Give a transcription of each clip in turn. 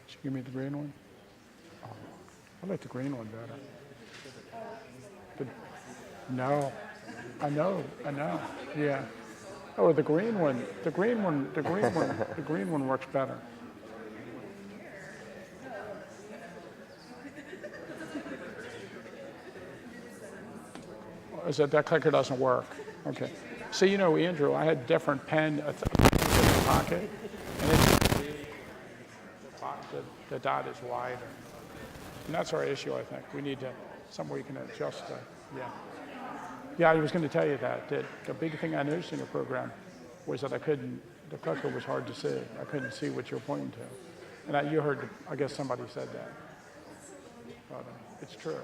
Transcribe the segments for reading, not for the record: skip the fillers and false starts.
Did you give me the green one? Oh, I like the green one better. No, I know, yeah. Oh, the green one works better. Is that clicker doesn't work? Okay. So you know, Andrew, I had different pen in the pocket, and the dot is wider, and that's our issue. I think we need to somewhere you can adjust the Yeah, I was going to tell you that the big thing I noticed in your program was that the clicker was hard to see. I couldn't see what you're pointing to. And you heard, I guess somebody said that. But it's true.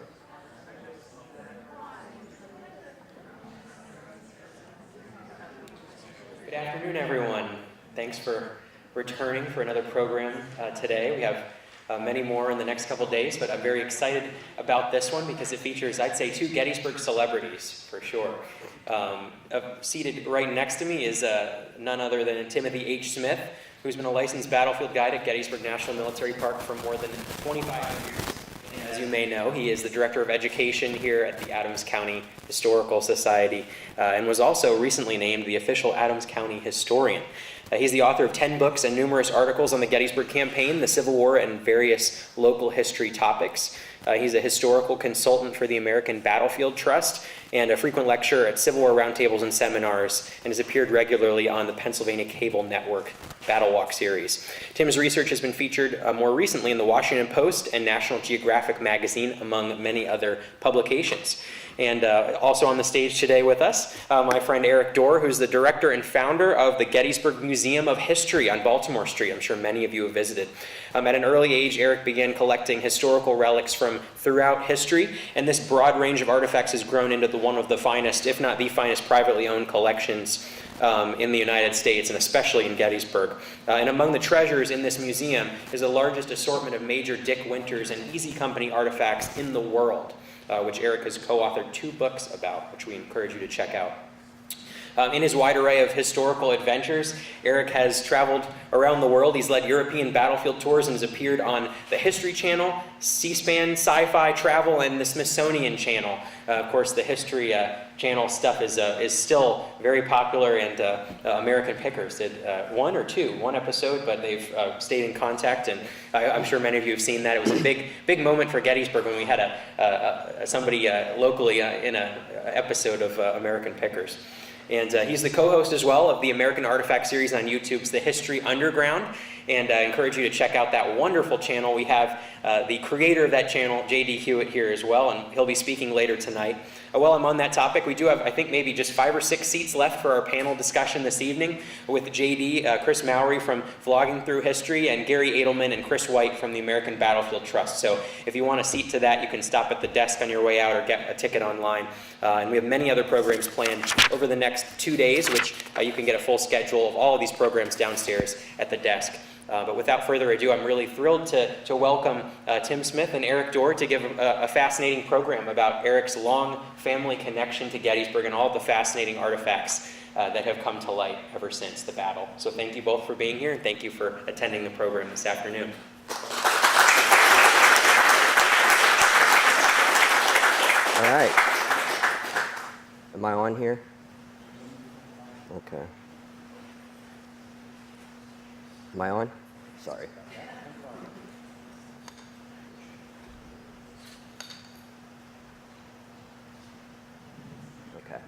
Good afternoon, everyone. Thanks for returning for another program today. We have many more in the next couple days, but I'm very excited about this one because it features, I'd say, two Gettysburg celebrities, for sure. Seated right next to me is none other than Timothy H. Smith, who's been a licensed battlefield guide at Gettysburg National Military Park for more than 25 years. And as you may know, he is the Director of Education here at the Adams County Historical Society and was also recently named the official Adams County Historian. He's the author of 10 books and numerous articles on the Gettysburg Campaign, the Civil War, and various local history topics. He's a historical consultant for the American Battlefield Trust and a frequent lecturer at Civil War roundtables and seminars, and has appeared regularly on the Pennsylvania Cable Network Battle Walk series. Tim's research has been featured more recently in the Washington Post and National Geographic magazine, among many other publications. And also on the stage today with us, my friend Erik Dorr, who's the director and founder of the Gettysburg Museum of History on Baltimore Street. I'm sure many of you have visited. At an early age, Erik began collecting historical relics from throughout history, and this broad range of artifacts has grown into one of the finest, if not the finest, privately owned collections in the United States, and especially in Gettysburg. And among the treasures in this museum is the largest assortment of Major Dick Winters and Easy Company artifacts in the world, which Erik has co-authored 2 books about, which we encourage you to check out. In his wide array of historical adventures, Erik has traveled around the world. He's led European battlefield tours and has appeared on the History Channel, C-SPAN, Sci-Fi Travel, and the Smithsonian Channel. Of course, the History Channel stuff is still very popular, and American Pickers did one episode, but they've stayed in contact, and I'm sure many of you have seen that. It was a big moment for Gettysburg when we had somebody locally in an episode of American Pickers. And he's the co-host as well of the American Artifact series on YouTube's The History Underground. And I encourage you to check out that wonderful channel. We have the creator of that channel, J.D. Hewitt, here as well, and he'll be speaking later tonight. While I'm on that topic, we do have, I think, maybe just 5 or 6 seats left for our panel discussion this evening with J.D., Chris Mowry from Vlogging Through History, and Gary Edelman and Chris White from the American Battlefield Trust. So if you want a seat to that, you can stop at the desk on your way out or get a ticket online. And we have many other programs planned over the next 2 days, which you can get a full schedule of all of these programs downstairs at the desk. But without further ado, I'm really thrilled to welcome Tim Smith and Erik Dorr to give a fascinating program about Erik's long family connection to Gettysburg and all the fascinating artifacts that have come to light ever since the battle. So thank you both for being here, and thank you for attending the program this afternoon. All right. Am I on here? Okay. Am I on? Sorry. Okay.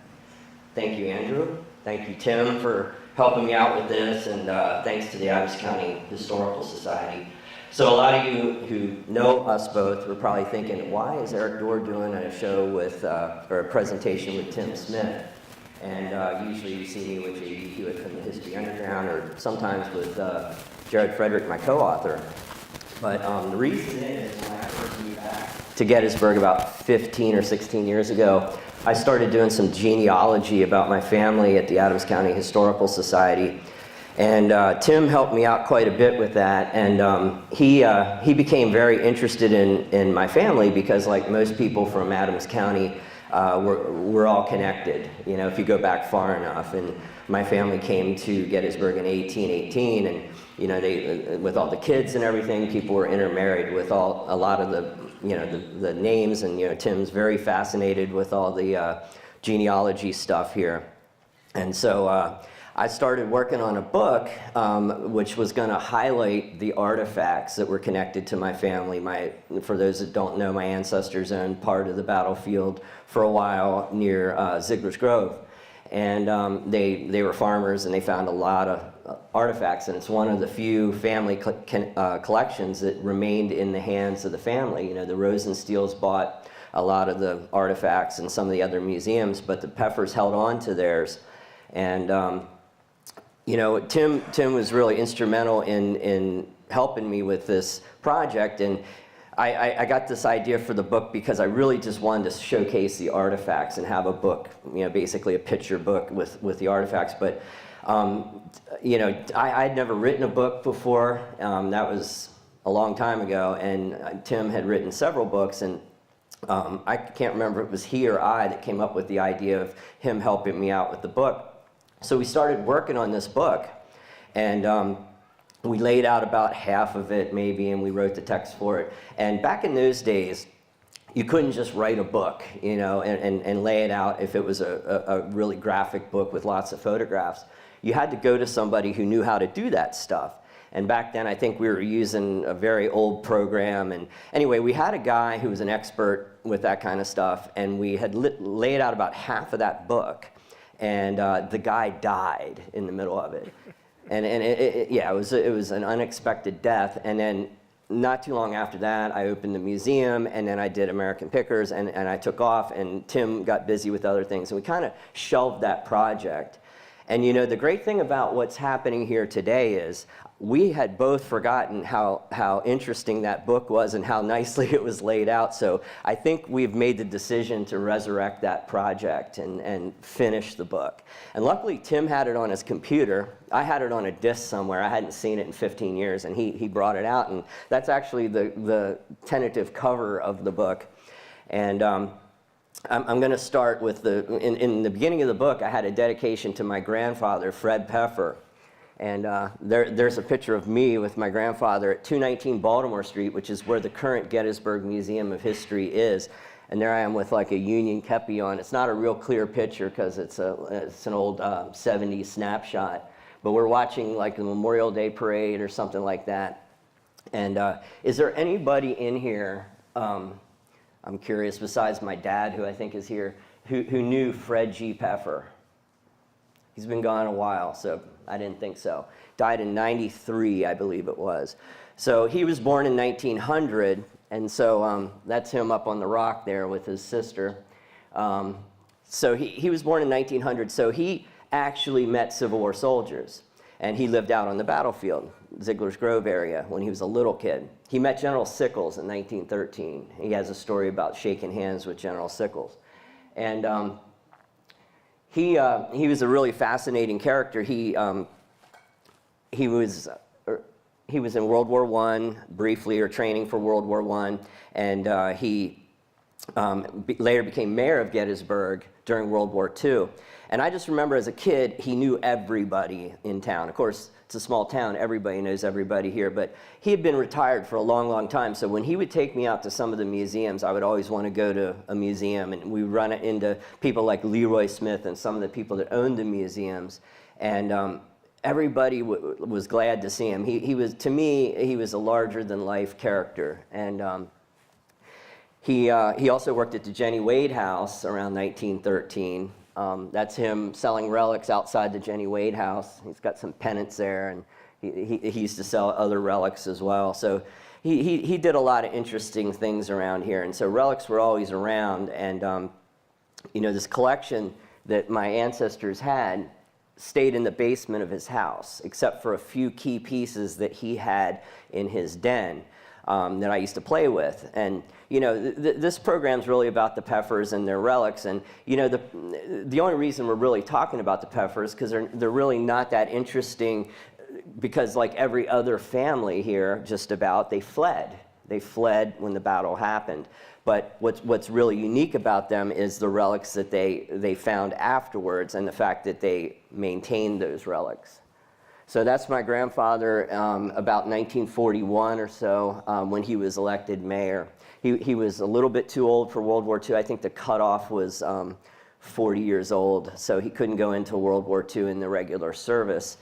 Thank you, Andrew. Thank you, Tim, for helping me out with this, and thanks to the Adams County Historical Society. So a lot of you who know us both were probably thinking, why is Erik Dorr doing a show with, or a presentation with Tim Smith? And usually you see me with J.D. Hewitt from the History Underground, or sometimes with Jared Frederick, my co-author. But the reason is, when I first moved back to Gettysburg about 15 or 16 years ago, I started doing some genealogy about my family at the Adams County Historical Society. And Tim helped me out quite a bit with that, and he became very interested in my family because, like most people from Adams County, we're all connected, you know, if you go back far enough. And my family came to Gettysburg in 1818, and you know, with all the kids and everything, people were intermarried with a lot of the, you know, the names, and, you know, Tim's very fascinated with all the genealogy stuff here. And so I started working on a book which was going to highlight the artifacts that were connected to my family. For those that don't know, my ancestors owned part of the battlefield for a while near Ziegler's Grove. And they were farmers, and they found a lot of artifacts, and it's one of the few family collections that remained in the hands of the family. You know, the Rosensteels bought a lot of the artifacts and some of the other museums, but the Pfeffers held on to theirs. And you know, Tim was really instrumental in helping me with this project, and I got this idea for the book because I really just wanted to showcase the artifacts and have a book, you know, basically a picture book with the artifacts. But you know, I'd never written a book before. That was a long time ago, and Tim had written several books, and I can't remember if it was he or I that came up with the idea of him helping me out with the book. So we started working on this book, and we laid out about half of it maybe, and we wrote the text for it. And back in those days, you couldn't just write a book, you know, and lay it out if it was a really graphic book with lots of photographs. You had to go to somebody who knew how to do that stuff. And back then, I think we were using a very old program. And anyway, we had a guy who was an expert with that kind of stuff, and we had laid out about half of that book. And the guy died in the middle of it. And yeah, it was an unexpected death. And then not too long after that, I opened the museum, and then I did American Pickers, and I took off, and Tim got busy with other things, and we kind of shelved that project. And you know, the great thing about what's happening here today is we had both forgotten how interesting that book was and how nicely it was laid out. So I think we've made the decision to resurrect that project and finish the book. And luckily, Tim had it on his computer. I had it on a disc somewhere. I hadn't seen it in 15 years, and he brought it out. And that's actually the tentative cover of the book. And I'm going to start with in the beginning of the book, I had a dedication to my grandfather, Fred Pfeffer. And there's a picture of me with my grandfather at 219 Baltimore Street, which is where the current Gettysburg Museum of History is. And there I am with like a Union kepi on. It's not a real clear picture because it's an old 70s snapshot. But we're watching like the Memorial Day parade or something like that. And is there anybody in here, I'm curious, besides my dad, who I think is here, who knew Fred G. Pfeffer? He's been gone a while, so I didn't think so. Died in '93, I believe it was. So he was born in 1900, and so that's him up on the rock there with his sister. So he was born in 1900, so he actually met Civil War soldiers, and he lived out on the battlefield, Ziegler's Grove area, when he was a little kid. He met General Sickles in 1913. He has a story about shaking hands with General Sickles. And he was a really fascinating character. He was in World War I briefly, or training for World War I, and he later became mayor of Gettysburg during World War II. And I just remember as a kid, he knew everybody in town. Of course, it's a small town, everybody knows everybody here, but he had been retired for a long, long time. So when he would take me out to some of the museums, I would always want to go to a museum, and we run into people like Leroy Smith and some of the people that owned the museums. And everybody was glad to see him. He was, to me, he was a larger-than-life character. And he also worked at the Jenny Wade House around 1913. That's him selling relics outside the Jenny Wade House. He's got some pennants there, and he used to sell other relics as well. So he did a lot of interesting things around here. And so relics were always around. And you know, this collection that my ancestors had stayed in the basement of his house, except for a few key pieces that he had in his den that I used to play with. And you know, this program's really about the Pfeffers and their relics. And you know, the only reason we're really talking about the Pfeffers because they're really not that interesting, because like every other family here, just about, they fled. They fled when the battle happened. But what's really unique about them is the relics that they found afterwards, and the fact that they maintained those relics. So that's my grandfather about 1941 or so when he was elected mayor. He was a little bit too old for World War II. I think the cutoff was 40 years old, so he couldn't go into World War II in the regular service.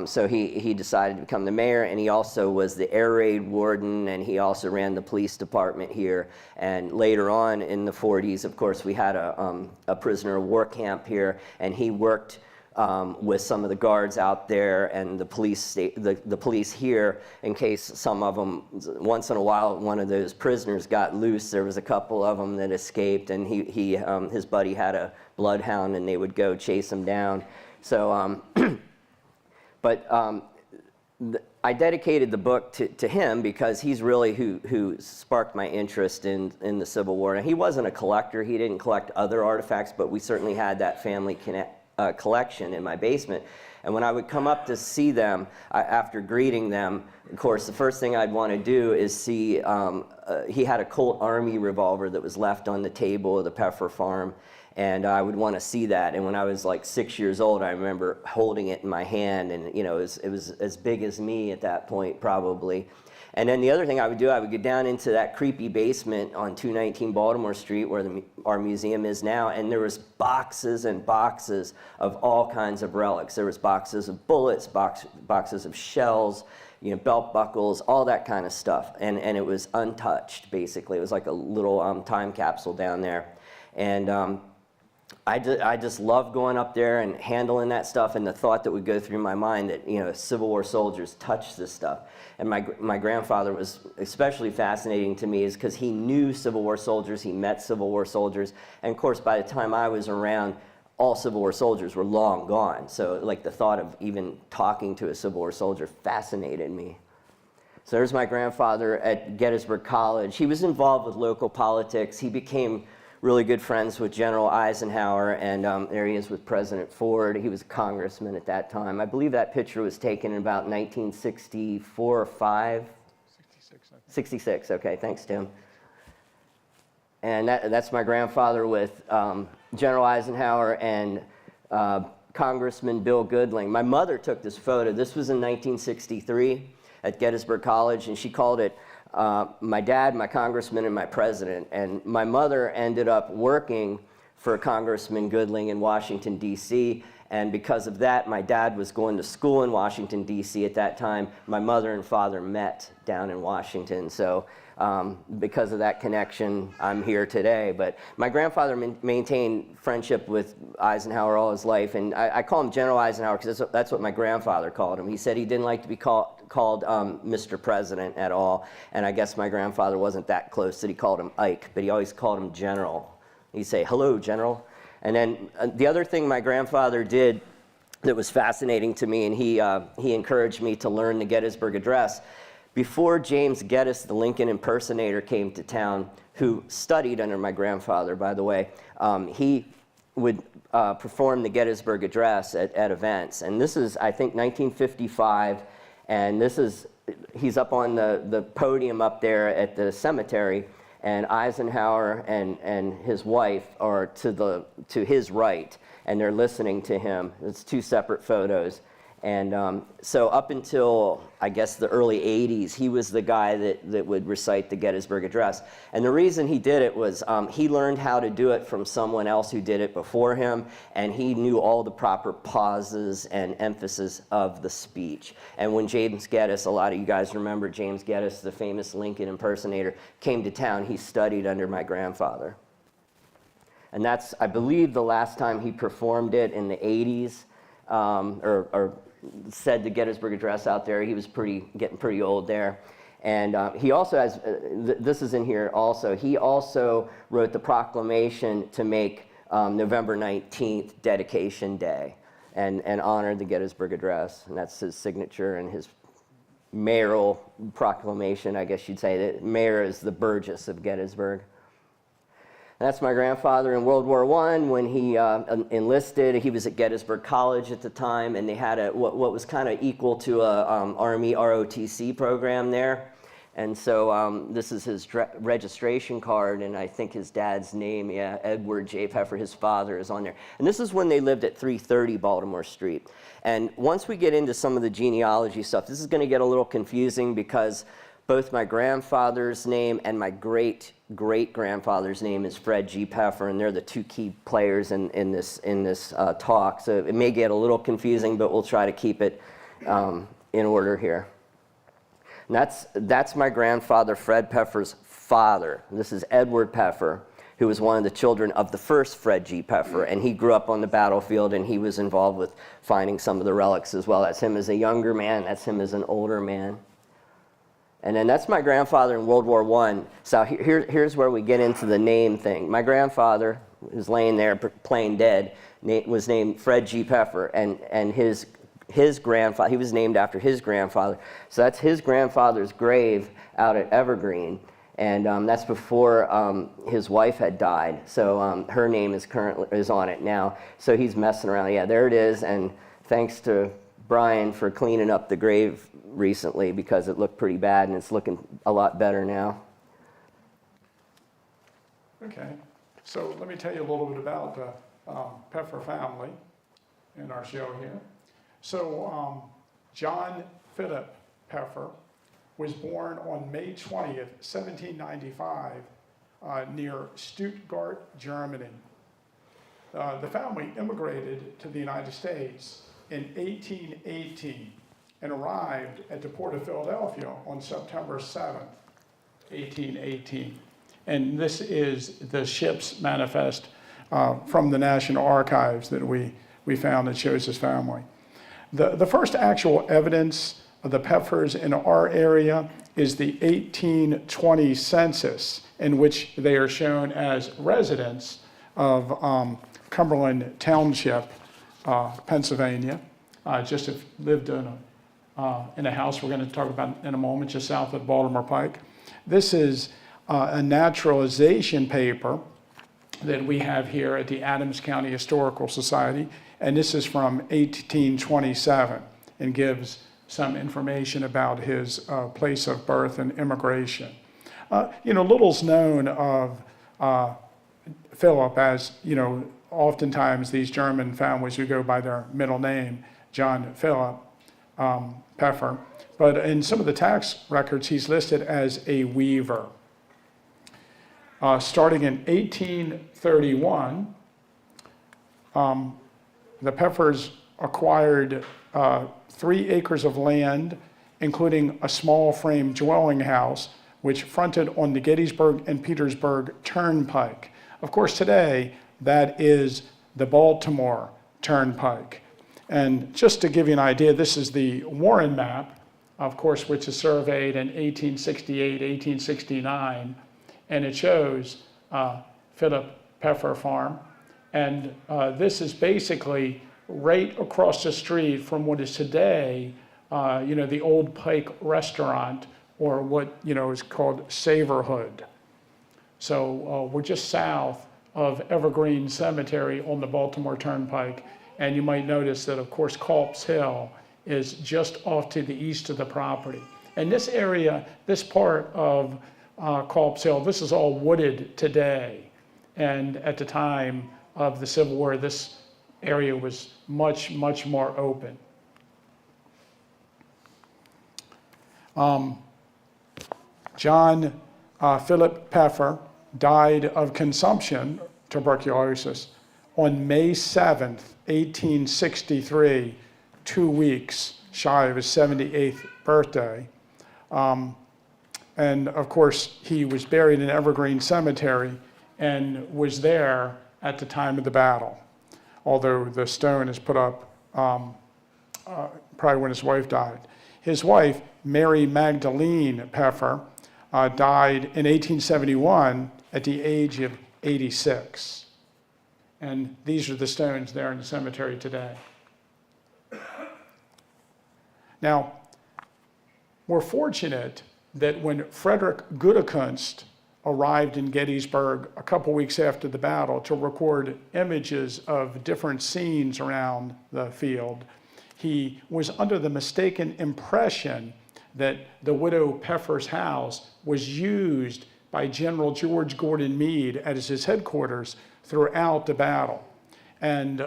So he decided to become the mayor, and he also was the air raid warden, and he also ran the police department here. And later on in the 40s, of course, we had a prisoner of war camp here, and he worked with some of the guards out there and the police here, in case some of them, once in a while, one of those prisoners got loose. There was a couple of them that escaped, and his buddy had a bloodhound, and they would go chase him down. So, I dedicated the book to him because he's really who sparked my interest in the Civil War. And he wasn't a collector. He didn't collect other artifacts, but we certainly had that family collection in my basement. And when I would come up to see them, after greeting them, of course, the first thing I'd want to do is see, he had a Colt Army revolver that was left on the table of the Pfeffers farm, and I would want to see that. And when I was like 6 years old, I remember holding it in my hand, and it was as big as me at that point, probably. And then the other thing I would do, I would go down into that creepy basement on 219 Baltimore Street where our museum is now, and there was boxes and boxes of all kinds of relics. There was boxes of bullets, boxes of shells, belt buckles, all that kind of stuff. And it was untouched, basically. It was like a little time capsule down there. And I just loved going up there and handling that stuff, and the thought that would go through my mind that Civil War soldiers touched this stuff. And my grandfather was especially fascinating to me, is because he knew Civil War soldiers, he met Civil War soldiers, and of course by the time I was around, all Civil War soldiers were long gone. So like the thought of even talking to a Civil War soldier fascinated me. So there's my grandfather at Gettysburg College. He was involved with local politics. He became really good friends with General Eisenhower, and there he is with President Ford. He was a congressman at that time. I believe that picture was taken in about 1964 or 5? 66, I think. 66, okay, thanks, Tim. And that's my grandfather with General Eisenhower and Congressman Bill Goodling. My mother took this photo. This was in 1963 at Gettysburg College, and she called it my dad, my congressman, and my president. And my mother ended up working for Congressman Goodling in Washington, D.C., and because of that, my dad was going to school in Washington, D.C. at that time. My mother and father met down in Washington, so because of that connection, I'm here today. But my grandfather maintained friendship with Eisenhower all his life, and I call him General Eisenhower because that's what my grandfather called him. He said he didn't like to be called Mr. President at all, and I guess my grandfather wasn't that close that he called him Ike, but he always called him General. He'd say, "Hello, General." And then the other thing my grandfather did that was fascinating to me, and he encouraged me to learn the Gettysburg Address. Before James Geddes, the Lincoln impersonator, came to town, who studied under my grandfather, by the way, he would perform the Gettysburg Address at events. And this is, I think, 1955, and he's up on the podium up there at the cemetery, and Eisenhower and his wife are to his right, and they're listening to him. It's two separate photos. And so up until, I guess, the early 80s, he was the guy that would recite the Gettysburg Address. And the reason he did it was he learned how to do it from someone else who did it before him, and he knew all the proper pauses and emphasis of the speech. And when James Geddes, a lot of you guys remember James Geddes, the famous Lincoln impersonator, came to town, he studied under my grandfather. And that's, I believe, the last time he performed it in the 80s, or said the Gettysburg Address out there. He was getting pretty old there. And he also has, this is in here also, he also wrote the proclamation to make November 19th Dedication Day and honored the Gettysburg Address. And that's his signature and his mayoral proclamation, I guess you'd say. That mayor is the Burgess of Gettysburg. That's my grandfather in World War I. When he enlisted, he was at Gettysburg College at the time, and they had what was kind of equal to a Army ROTC program there. And so this is his registration card, and I think his dad's name, yeah, Edward J. Pfeffer, his father, is on there. And this is when they lived at 330 Baltimore Street. And once we get into some of the genealogy stuff, this is going to get a little confusing because both my grandfather's name and my great-great-grandfather's name is Fred G. Pfeffer, and they're the two key players in this talk. So it may get a little confusing, but we'll try to keep it in order here. And that's my grandfather, Fred Pfeffer's father. This is Edward Pfeffer, who was one of the children of the first Fred G. Pfeffer, and he grew up on the battlefield, and he was involved with finding some of the relics as well. That's him as a younger man. That's him as an older man. And then that's my grandfather in World War I. So here's where we get into the name thing. My grandfather, who's laying there playing dead, was named Fred G. Pfeffer, and his grandfather, he was named after his grandfather. So that's his grandfather's grave out at Evergreen. And that's before his wife had died. So her name is on it now. So he's messing around. Yeah, there it is. And thanks to Brian for cleaning up the grave recently because it looked pretty bad, and it's looking a lot better now. Okay, so let me tell you a little bit about the Pfeffer family in our show here. So John Philip Pfeffer was born on May 20th, 1795, near Stuttgart, Germany. The family immigrated to the United States in 1818 and arrived at the port of Philadelphia on September 7th, 1818. And this is the ship's manifest from the National Archives that we found that shows his family. The first actual evidence of the Pfeffers in our area is the 1820 census, in which they are shown as residents of Cumberland Township, Pennsylvania. Just have lived in a house we're going to talk about in a moment, just south of Baltimore Pike. This is a naturalization paper that we have here at the Adams County Historical Society, and this is from 1827 and gives some information about his place of birth and immigration. Little's known of Philip, as oftentimes these German families who go by their middle name, John Philip Pfeffer, but in some of the tax records he's listed as a weaver. Starting in 1831, the Pfeffers acquired 3 acres of land, including a small frame dwelling house, which fronted on the Gettysburg and Petersburg Turnpike. Of course, today, that is the Baltimore Turnpike. And just to give you an idea, this is the Warren map, of course, which is surveyed in 1868, 1869, and it shows Philip Pfeffer Farm. And this is basically right across the street from what is today, the Old Pike Restaurant, or what is called Savorhood. So we're just south of Evergreen Cemetery on the Baltimore Turnpike, and you might notice that, of course, Culp's Hill is just off to the east of the property. And this area, this part of Culp's Hill, this is all wooded today, and at the time of the Civil War, this area was much, much more open. John Philip Pfeffer died of consumption, tuberculosis, on May 7th, 1863, 2 weeks shy of his 78th birthday. And of course, he was buried in Evergreen Cemetery and was there at the time of the battle, although the stone is put up probably when his wife died. His wife, Mary Magdalene Pfeffer, died in 1871 at the age of 86. And these are the stones there in the cemetery today. Now, we're fortunate that when Frederick Gudekunst arrived in Gettysburg a couple weeks after the battle to record images of different scenes around the field, he was under the mistaken impression that the widow Pfeffers' house was used by General George Gordon Meade as his headquarters throughout the battle. And,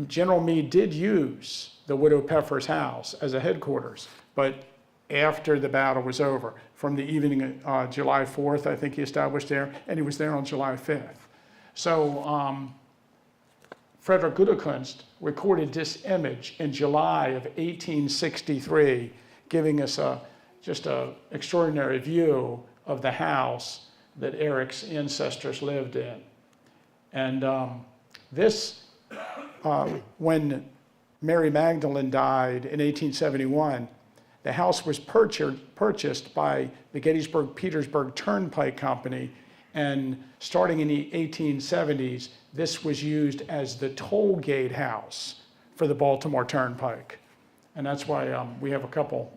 General Meade did use the widow Pfeffers' house as a headquarters, but after the battle was over, from the evening of July 4th, I think he established there, and he was there on July 5th. So Frederick Gudekunst recorded this image in July of 1863, giving us just an extraordinary view of the house that Erik's ancestors lived in. And when Mary Magdalene died in 1871, the house was purchased by the Gettysburg-Petersburg Turnpike Company, and starting in the 1870s, this was used as the toll gate house for the Baltimore Turnpike. And that's why we have a couple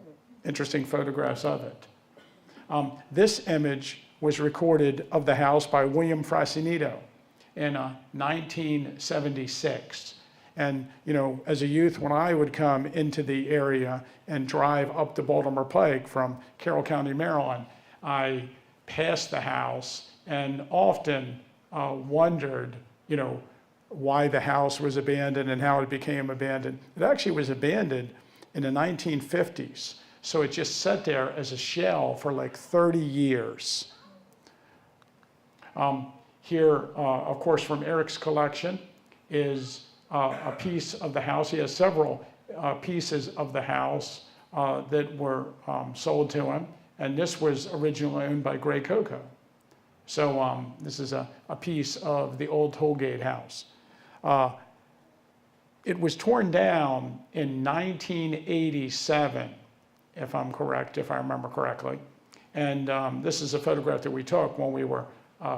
interesting photographs of it. This image was recorded of the house by William Frasinito in 1976. And, as a youth, when I would come into the area and drive up the Baltimore Pike from Carroll County, Maryland, I passed the house and often wondered, why the house was abandoned and how it became abandoned. It actually was abandoned in the 1950s. So it just sat there as a shell for like 30 years. Here, of course, from Erik's collection is a piece of the house. He has several pieces of the house that were sold to him, and this was originally owned by Gray Coco. So this is a piece of the old Tollgate house. It was torn down in 1987, if I'm correct, if I remember correctly. And this is a photograph that we took when we were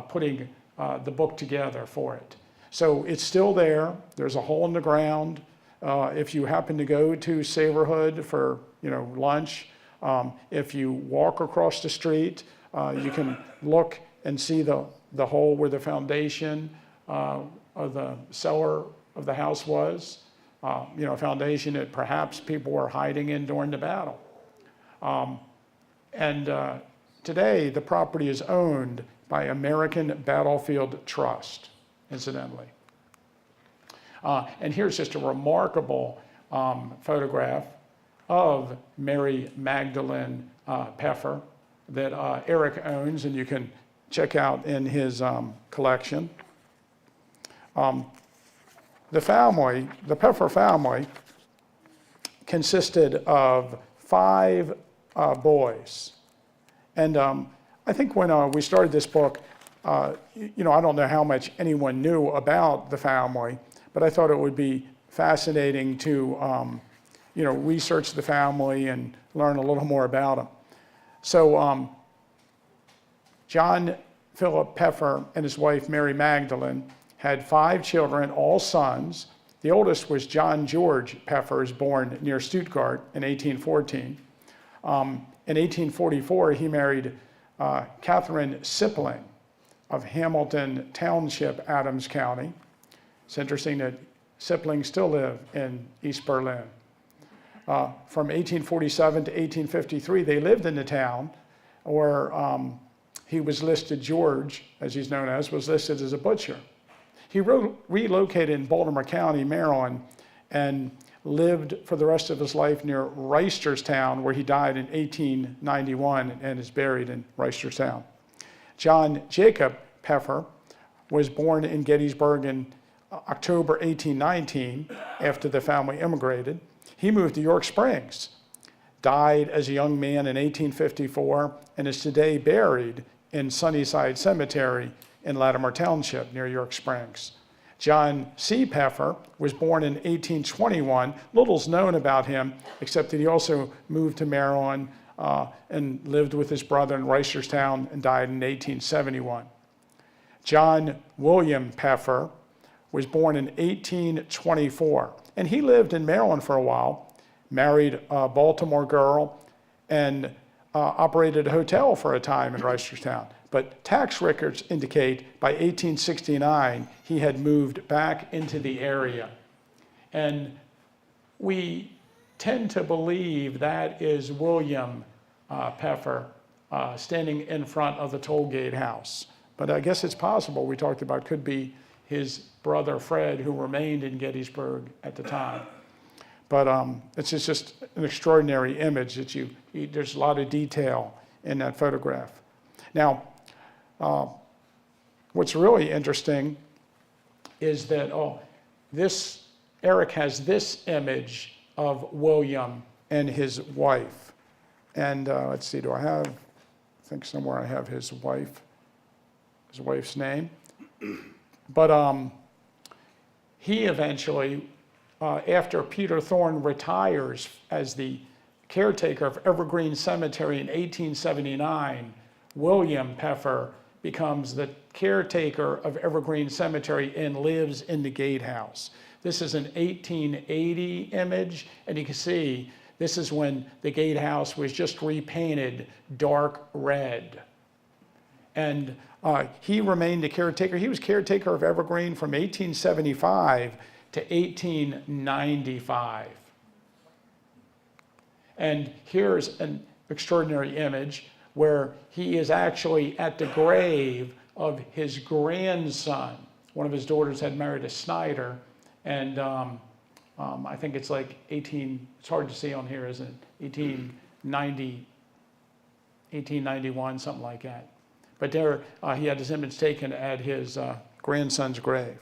putting the book together for it. So it's still there. There's a hole in the ground. If you happen to go to Saberhood for lunch, if you walk across the street, you can look and see the hole where the foundation of the cellar of the house was. A foundation that perhaps people were hiding in during the battle. Today, the property is owned by American Battlefield Trust, incidentally. And here's just a remarkable photograph of Mary Magdalene Pfeffer that Erik owns, and you can check out in his collection. The Pfeffer family, consisted of 5 boys. And I think when we started this book, I don't know how much anyone knew about the family, but I thought it would be fascinating to, research the family and learn a little more about them. So John Philip Pfeffer and his wife, Mary Magdalene, had 5 children, all sons. The oldest was John George Pfeffers, born near Stuttgart in 1814. In 1844, he married Catherine Sipling of Hamilton Township, Adams County. It's interesting that Siplings still live in East Berlin. From 1847 to 1853, they lived in the town where he was listed, George, as he's known as, was listed as a butcher. He relocated in Baltimore County, Maryland, and lived for the rest of his life near Reisterstown, where he died in 1891 and is buried in Reisterstown. John Jacob Pfeffer was born in Gettysburg in October 1819 after the family immigrated. He moved to York Springs, died as a young man in 1854, and is today buried in Sunnyside Cemetery in Latimer Township near York Springs. John C. Pfeffer was born in 1821. Little's known about him, except that he also moved to Maryland and lived with his brother in Reisterstown and died in 1871. John William Pfeffer was born in 1824, and he lived in Maryland for a while, married a Baltimore girl, and operated a hotel for a time in Reisterstown. But tax records indicate by 1869 he had moved back into the area. And we tend to believe that is William Pfeffer standing in front of the toll gate house. But I guess it's possible, we talked about, could be his brother Fred, who remained in Gettysburg at the time. But it's just an extraordinary image that there's a lot of detail in that photograph. Now, what's really interesting is that Erik has this image of William and his wife. And let's see, I think somewhere I have his wife's name. But he eventually, after Peter Thorne retires as the caretaker of Evergreen Cemetery in 1879, William Pfeffer becomes the caretaker of Evergreen Cemetery and lives in the gatehouse. This is an 1880 image, and you can see this is when the gatehouse was just repainted dark red. And he remained the caretaker. He was caretaker of Evergreen from 1875 to 1895. And here's an extraordinary image where he is actually at the grave of his grandson. One of his daughters had married a Snyder, and I think it's like it's hard to see on here, isn't it? 1891, something like that. But there, he had his image taken at his grandson's grave.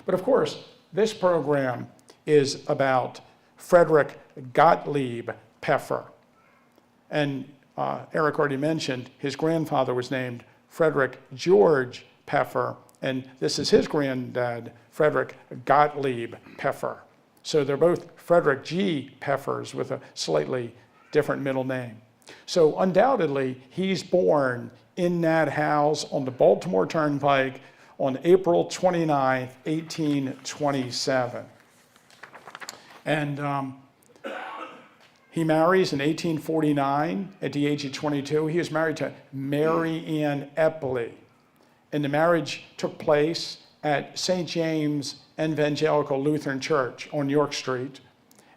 But of course, this program is about Frederick Gottlieb Pfeffer. And Erik already mentioned his grandfather was named Frederick George Pfeffer, and this is his granddad, Frederick Gottlieb Pfeffer. So they're both Frederick G. Pfeffers with a slightly different middle name. So undoubtedly, he's born in that house on the Baltimore Turnpike on April 29, 1827. And he marries in 1849 at the age of 22. He was married to Mary Ann Epley. And the marriage took place at St. James Evangelical Lutheran Church on York Street.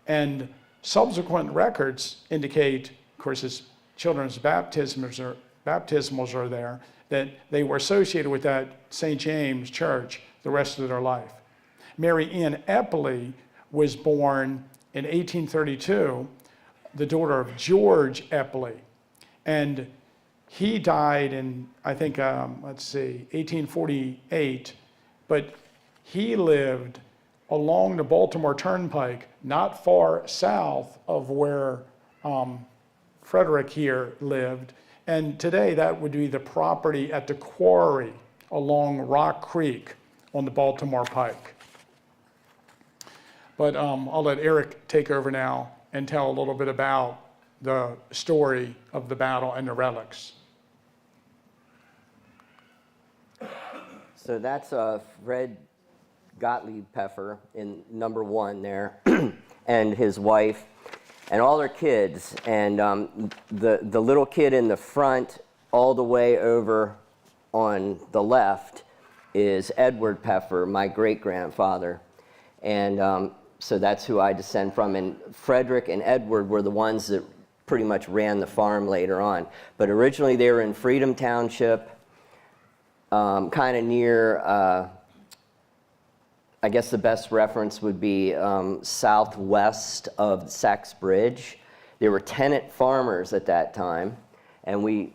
And subsequent records indicate, of course, his children's baptismals are there, that they were associated with that St. James Church the rest of their life. Mary Ann Epley was born in 1832, the daughter of George Epley. And he died in, I think, 1848, but he lived along the Baltimore Turnpike, not far south of where Frederick here lived. And today that would be the property at the quarry along Rock Creek on the Baltimore Pike. But I'll let Erik take over now and tell a little bit about the story of the battle and the relics. So that's Fred Gottlieb Pfeffer in number 1 there, and his wife, and all their kids. And the little kid in the front, all the way over on the left, is Edward Pfeffer, my great-grandfather. And so that's who I descend from. And Frederick and Edward were the ones that pretty much ran the farm later on. But originally they were in Freedom Township, kind of near, I guess the best reference would be southwest of Sachs Bridge. They were tenant farmers at that time, and we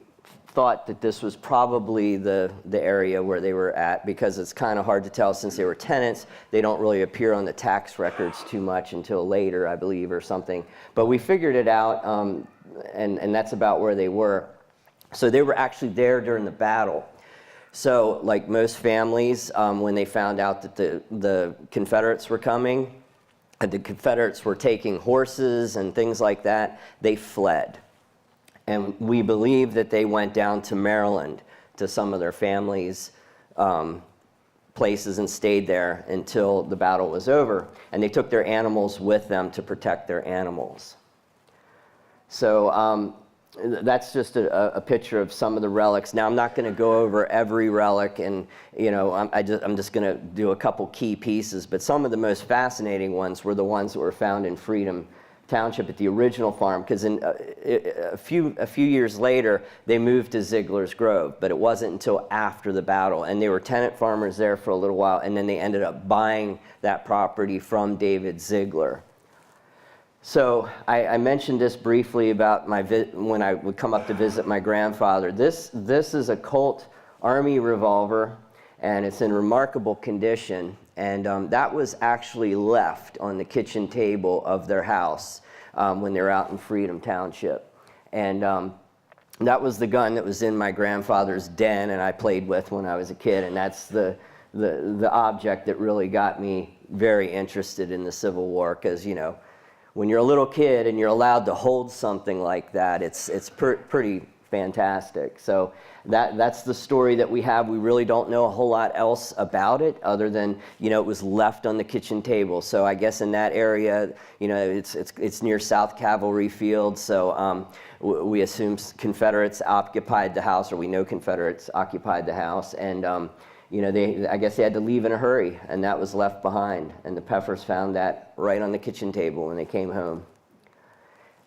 thought that this was probably the area where they were at, because it's kind of hard to tell since they were tenants. They don't really appear on the tax records too much until later, I believe, or something. But we figured it out, and that's about where they were. So they were actually there during the battle. So like most families, when they found out that the Confederates were coming, and the Confederates were taking horses and things like that, they fled. And we believe that they went down to Maryland to some of their families' places and stayed there until the battle was over. And they took their animals with them to protect their animals. So that's just a picture of some of the relics. Now, I'm not going to go over every relic, and I'm just going to do a couple key pieces. But some of the most fascinating ones were the ones that were found in Freedom Township at the original farm, because in a few years later they moved to Ziegler's Grove, but it wasn't until after the battle, and they were tenant farmers there for a little while, and then they ended up buying that property from David Ziegler. So I mentioned this briefly about when I would come up to visit my grandfather. This is a Colt Army revolver, and it's in remarkable condition. And that was actually left on the kitchen table of their house when they were out in Freedom Township. And that was the gun that was in my grandfather's den and I played with when I was a kid. And that's the object that really got me very interested in the Civil War, because, you know, when you're a little kid and you're allowed to hold something like that, it's pretty fantastic. So that's the story that we have. We really don't know a whole lot else about it other than, you know, it was left on the kitchen table. So I guess in that area, you know, it's near South Cavalry Field. So we assume Confederates occupied the house, or we know Confederates occupied the house. And you know, I guess they had to leave in a hurry, and that was left behind. And the Pfeffers found that right on the kitchen table when they came home.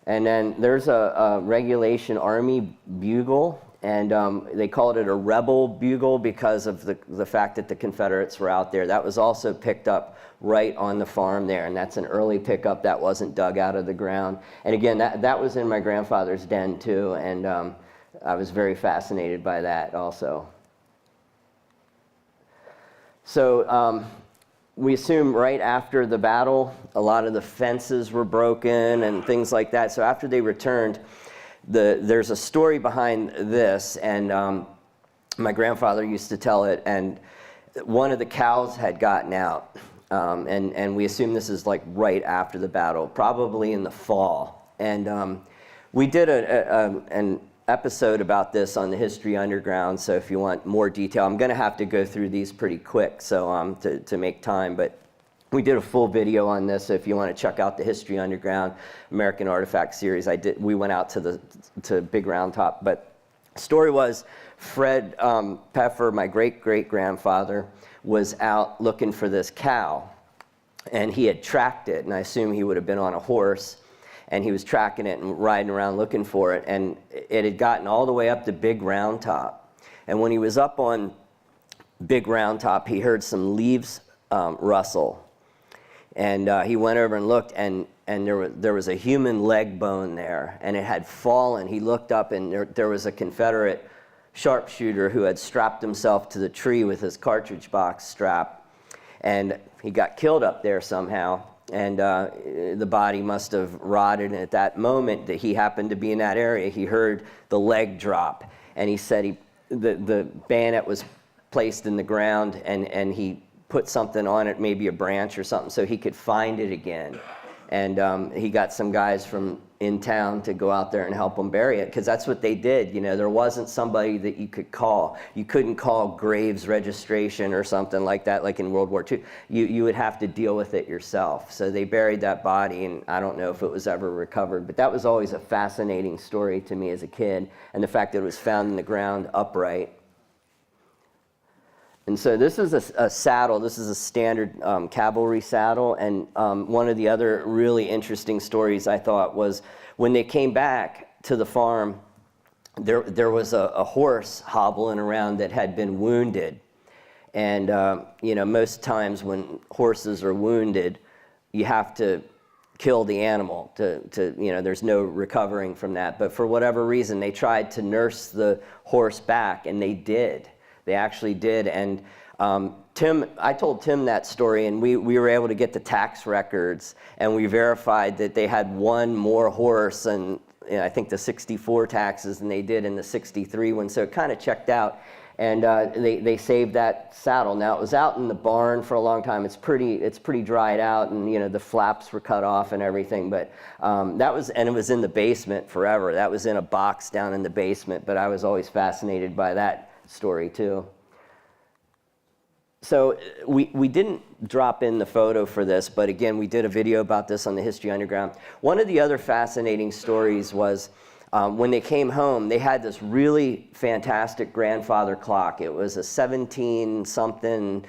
And then there's a regulation Army bugle, and they called it a rebel bugle because of the fact that the Confederates were out there. That was also picked up right on the farm there, and that's an early pickup that wasn't dug out of the ground. And again, that was in my grandfather's den too, and I was very fascinated by that also. So we assume right after the battle, a lot of the fences were broken and things like that. So after they returned, there's a story behind this, and my grandfather used to tell it, and one of the cows had gotten out, and we assume this is like right after the battle, probably in the fall. And we did an episode about this on the History Underground, so if you want more detail, I'm going to have to go through these pretty quick so to make time, but we did a full video on this, so if you want to check out the History Underground American Artifact series, we went out to Big Round Top. But the story was Fred Pfeffer, my great-great-grandfather, was out looking for this cow, and he had tracked it, and I assume he would have been on a horse, and he was tracking it and riding around looking for it, and it had gotten all the way up to Big Round Top. And when he was up on Big Round Top, he heard some leaves rustle. And he went over and looked, and there was a human leg bone there, and it had fallen. He looked up, and there was a Confederate sharpshooter who had strapped himself to the tree with his cartridge box strap, and he got killed up there somehow. And the body must have rotted, and at that moment that he happened to be in that area, he heard the leg drop, and he said the bayonet was placed in the ground, and he put something on it, maybe a branch or something, so he could find it again. And he got some guys from in town to go out there and help him bury it, because that's what they did. You know, there wasn't somebody that you could call. You couldn't call Graves Registration or something like that, like in World War II. You would have to deal with it yourself. So they buried that body, and I don't know if it was ever recovered, but that was always a fascinating story to me as a kid, and the fact that it was found in the ground upright. And so this is a saddle. This is a standard cavalry saddle. And one of the other really interesting stories I thought was when they came back to the farm, there was a horse hobbling around that had been wounded. And you know, most times when horses are wounded, you have to kill the animal to you know, there's no recovering from that. But for whatever reason, they tried to nurse the horse back, and they did. They actually did, and I told Tim that story, and we were able to get the tax records, and we verified that they had one more horse, and you know, I think the 64 taxes than they did in the 63 one, so it kind of checked out, and they saved that saddle. Now, it was out in the barn for a long time. It's pretty dried out, and you know, the flaps were cut off and everything, but it was in the basement forever. That was in a box down in the basement, but I was always fascinated by that story too. So we didn't drop in the photo for this, but again, we did a video about this on the History Underground. One of the other fascinating stories was when they came home, they had this really fantastic grandfather clock. It was a 17-something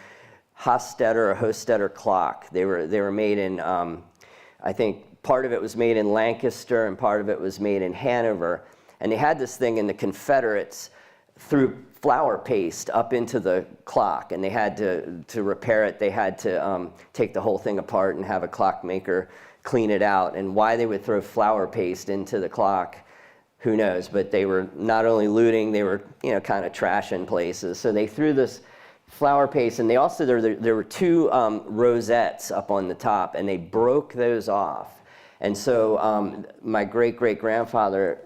Hostetter clock. They were made in I think part of it was made in Lancaster and part of it was made in Hanover. And they had this thing, and the Confederates threw flour paste up into the clock, and they had to repair it. They had to take the whole thing apart and have a clockmaker clean it out. And why they would throw flour paste into the clock, who knows? But they were not only looting, they were kind of trashing places. So they threw this flour paste, and they also there were two rosettes up on the top, and they broke those off. And so my great-great-grandfather,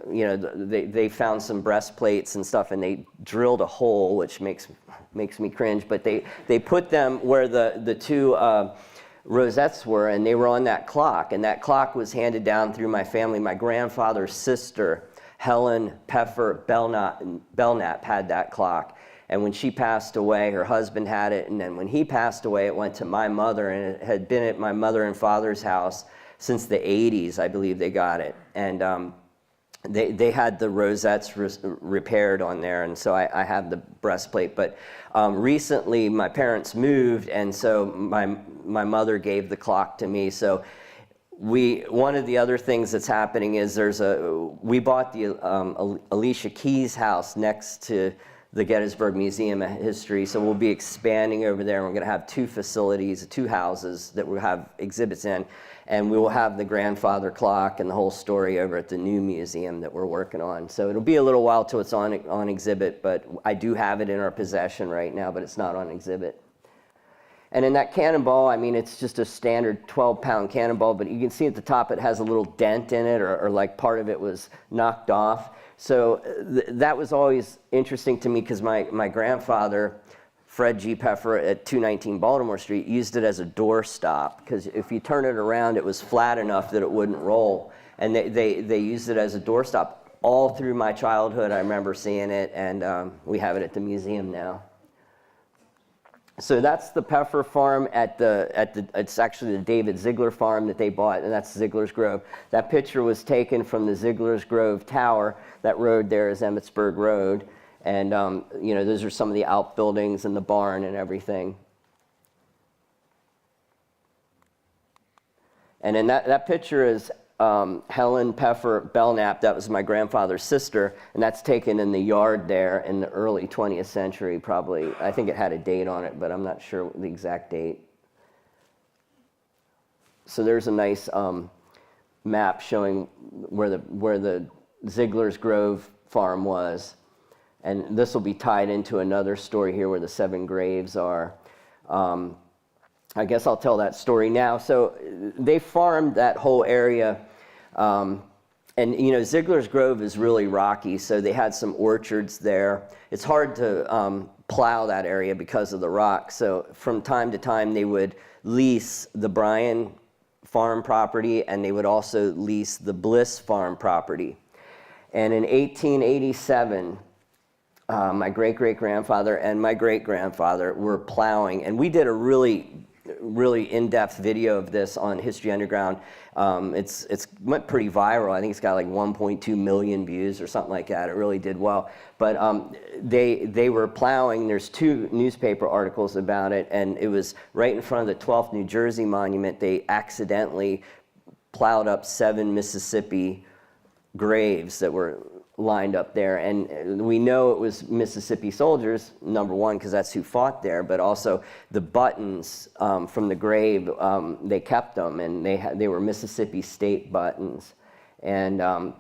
they found some breastplates and stuff, and they drilled a hole, which makes me cringe. But they put them where the two rosettes were, and they were on that clock. And that clock was handed down through my family. My grandfather's sister, Helen Pfeffers Belknap, had that clock. And when she passed away, her husband had it. And then when he passed away, it went to my mother, and it had been at my mother and father's house since the 80s, I believe they got it. And they had the rosettes repaired on there, and so I have the breastplate. But recently, my parents moved, and so my mother gave the clock to me. So one of the other things that's happening is we bought the Alicia Keys house next to the Gettysburg Museum of History, so we'll be expanding over there. We're going to have two facilities, two houses that we'll have exhibits in, and we will have the grandfather clock and the whole story over at the new museum that we're working on. So it'll be a little while till it's on exhibit, but I do have it in our possession right now, but it's not on exhibit. And in that cannonball, I mean, it's just a standard 12-pound cannonball, but you can see at the top it has a little dent in it, or like part of it was knocked off. So that was always interesting to me, because my grandfather, Fred G. Pfeffer at 219 Baltimore Street, used it as a doorstop, because if you turn it around, it was flat enough that it wouldn't roll. And they used it as a doorstop all through my childhood. I remember seeing it, and we have it at the museum now. So that's the Pfeffer farm it's actually the David Ziegler farm that they bought, and that's Ziegler's Grove. That picture was taken from the Ziegler's Grove Tower. That road there is Emmitsburg Road. And, those are some of the outbuildings and the barn and everything. And then that picture is Helen Pfeffers Belknap. That was my grandfather's sister, and that's taken in the yard there in the early 20th century, probably. I think it had a date on it, but I'm not sure the exact date. So there's a nice map showing where the Ziegler's Grove farm was. And this will be tied into another story here where the 7 graves are. I guess I'll tell that story now. So they farmed that whole area. And, Ziegler's Grove is really rocky, so they had some orchards there. It's hard to plow that area because of the rock. So from time to time, they would lease the Bryan farm property, and they would also lease the Bliss farm property. And in 1887, my great-great-grandfather and my great-grandfather were plowing, and we did a really in-depth video of this on History Underground. It's went pretty viral. I think it's got like 1.2 million views or something like that. It really did well. But they were plowing. There's 2 newspaper articles about it, and it was right in front of the 12th New Jersey Monument. They accidentally plowed up 7 Mississippi graves that were lined up there, and we know it was Mississippi soldiers, number one, because that's who fought there, but also the buttons from the grave, they kept them, and they were Mississippi state buttons. And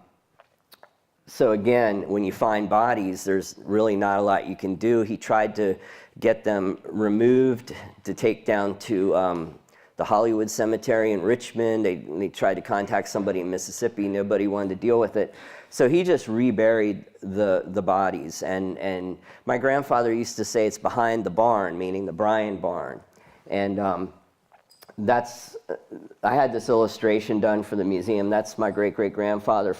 so again, when you find bodies, there's really not a lot you can do. He tried to get them removed to take down to the Hollywood Cemetery in Richmond. They tried to contact somebody in Mississippi. Nobody wanted to deal with it. So he just reburied the bodies. And my grandfather used to say it's behind the barn, meaning the Bryan barn. And I had this illustration done for the museum. That's my great-great-grandfather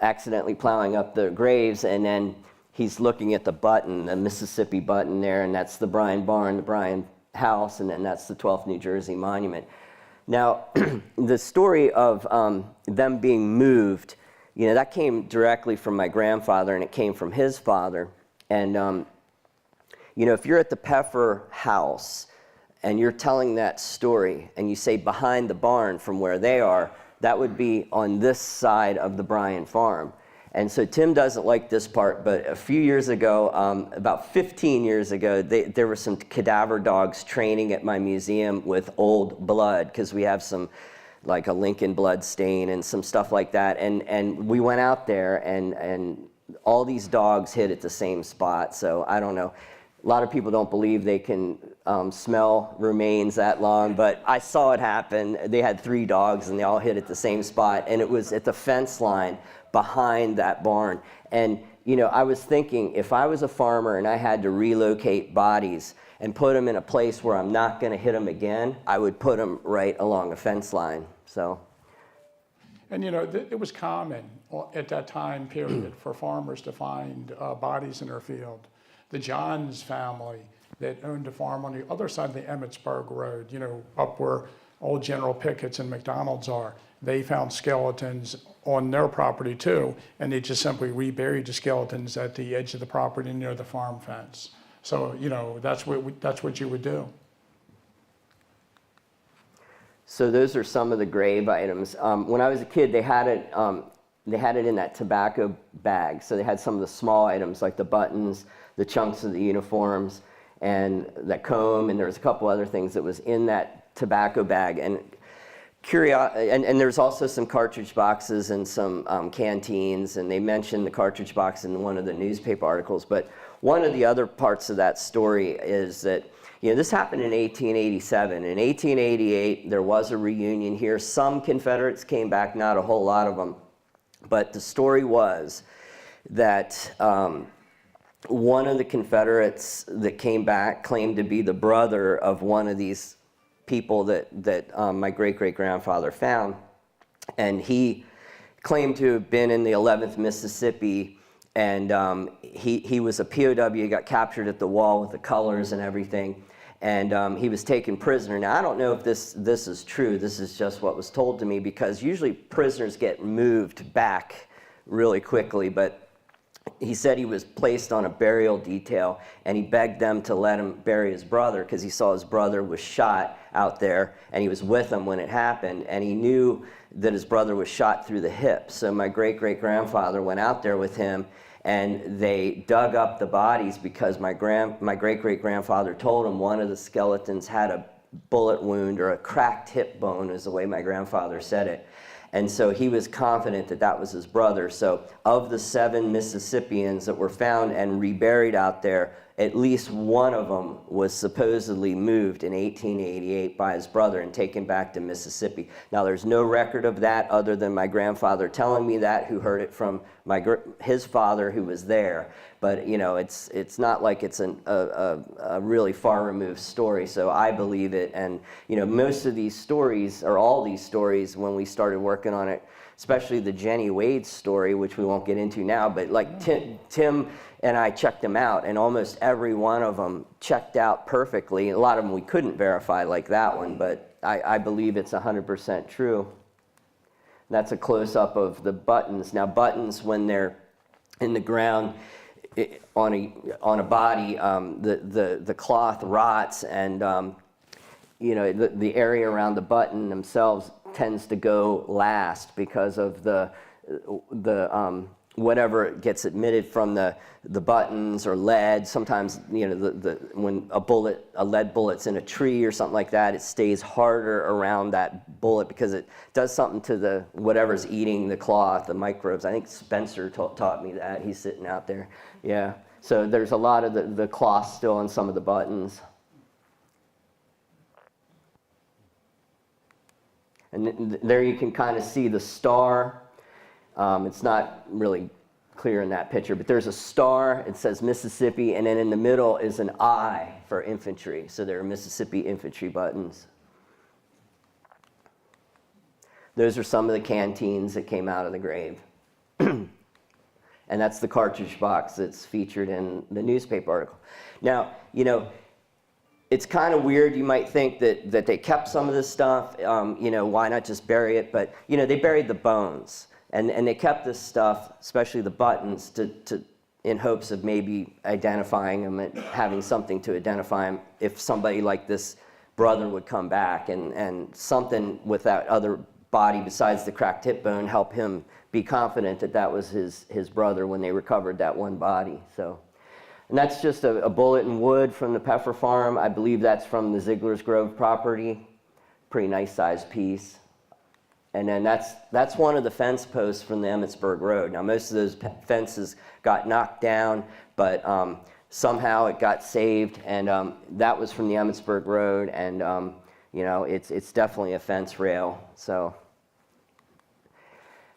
accidentally plowing up the graves, and then he's looking at the button, the Mississippi button there, and that's the Bryan barn, the Bryan house, and then that's the 12th New Jersey Monument. Now, the story of them being moved, that came directly from my grandfather, and it came from his father. And, if you're at the Pfeffer house, and you're telling that story, and you say behind the barn from where they are, that would be on this side of the Bryan farm. And so Tim doesn't like this part, but a few years ago, about 15 years ago, there were some cadaver dogs training at my museum with old blood, because we have some, like a Lincoln blood stain and some stuff like that. And we went out there, and all these dogs hid at the same spot. So I don't know. A lot of people don't believe they can smell remains that long, but I saw it happen. They had 3 dogs, and they all hid at the same spot, and it was at the fence line behind that barn. And I was thinking, if I was a farmer and I had to relocate bodies and put them in a place where I'm not going to hit them again, I would put them right along a fence line. So. And it was common at that time period for farmers to find bodies in their field. The Johns family that owned a farm on the other side of the Emmitsburg Road, up where old General Pickett's and McDonald's are, they found skeletons on their property too, and they just simply reburied the skeletons at the edge of the property near the farm fence. So, that's what you would do. So those are some of the grave items. When I was a kid, they had it in that tobacco bag. So they had some of the small items like the buttons, the chunks of the uniforms, and the comb, and there was a couple other things that was in that tobacco bag. And there's also some cartridge boxes and some canteens, and they mentioned the cartridge box in one of the newspaper articles. But one of the other parts of that story is that this happened in 1887. In 1888, there was a reunion here. Some Confederates came back, not a whole lot of them. But the story was that one of the Confederates that came back claimed to be the brother of one of these people that my great-great-grandfather found. And he claimed to have been in the 11th Mississippi, and he was a POW, he got captured at the wall with the colors and everything. And he was taken prisoner. Now, I don't know if this is true. This is just what was told to me, because usually prisoners get moved back really quickly. But he said he was placed on a burial detail, and he begged them to let him bury his brother because he saw his brother was shot out there, and he was with him when it happened, and he knew that his brother was shot through the hip. So my great-great-grandfather went out there with him, and they dug up the bodies because my great-great-grandfather told him one of the skeletons had a bullet wound or a cracked hip bone, is the way my grandfather said it. And so he was confident that that was his brother. So of the 7 Mississippians that were found and reburied out there, at least one of them was supposedly moved in 1888 by his brother and taken back to Mississippi. Now, there's no record of that other than my grandfather telling me that, who heard it from his father, who was there. But, it's not like it's a really far-removed story, so I believe it. And, most of these stories, or all these stories, when we started working on it, especially the Jenny Wade story, which we won't get into now, but like Tim and I checked them out, and almost every one of them checked out perfectly. A lot of them we couldn't verify, like that one, but I believe it's 100% true. That's a close-up of the buttons. Now, buttons, when they're in the ground on a body, the cloth rots, and the area around the button themselves tends to go last because of the whatever gets emitted from the buttons or lead. Sometimes, when a lead bullet's in a tree or something like that, it stays harder around that bullet because it does something to the whatever's eating the cloth, the microbes. I think Spencer taught me that. He's sitting out there. Yeah. So there's a lot of the cloth still on some of the buttons. And there you can kind of see the star. It's not really clear in that picture, but there's a star. It says Mississippi, and then in the middle is an I for infantry. So there are Mississippi infantry buttons. Those are some of the canteens that came out of the grave. And that's the cartridge box that's featured in the newspaper article. Now, it's kind of weird. You might think that they kept some of this stuff. Why not just bury it? But, they buried the bones. And they kept this stuff, especially the buttons, in hopes of maybe identifying them and having something to identify them if somebody like this brother would come back, and something with that other body besides the cracked hip bone helped him be confident that that was his brother when they recovered that one body. So, and that's just a bullet in wood from the Pfeffer farm. I believe that's from the Ziegler's Grove property. Pretty nice sized piece. And then that's one of the fence posts from the Emmitsburg Road. Now, most of those fences got knocked down, but somehow it got saved, and that was from the Emmitsburg Road, and you know, it's definitely a fence rail. So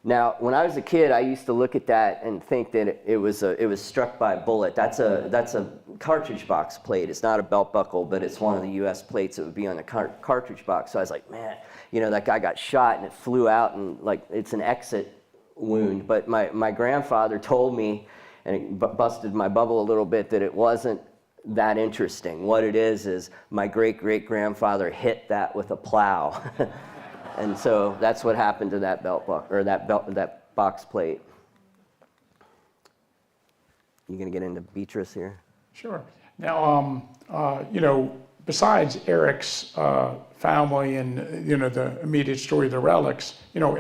now, when I was a kid, I used to look at that and think that it was struck by a bullet. That's a cartridge box plate. It's not a belt buckle, but it's one of the U.S. plates that would be on the cartridge box. So I was like, man, you know, that guy got shot and it flew out, and like it's an exit wound. But my grandfather told me, and it busted my bubble a little bit, that it wasn't that interesting. What it is my great-great-grandfather hit that with a plow. And so that's what happened to that that box plate. You gonna get into Beatrice here? Sure. Now, you know, besides Erik's family and, you know, the immediate story of the Relics, you know,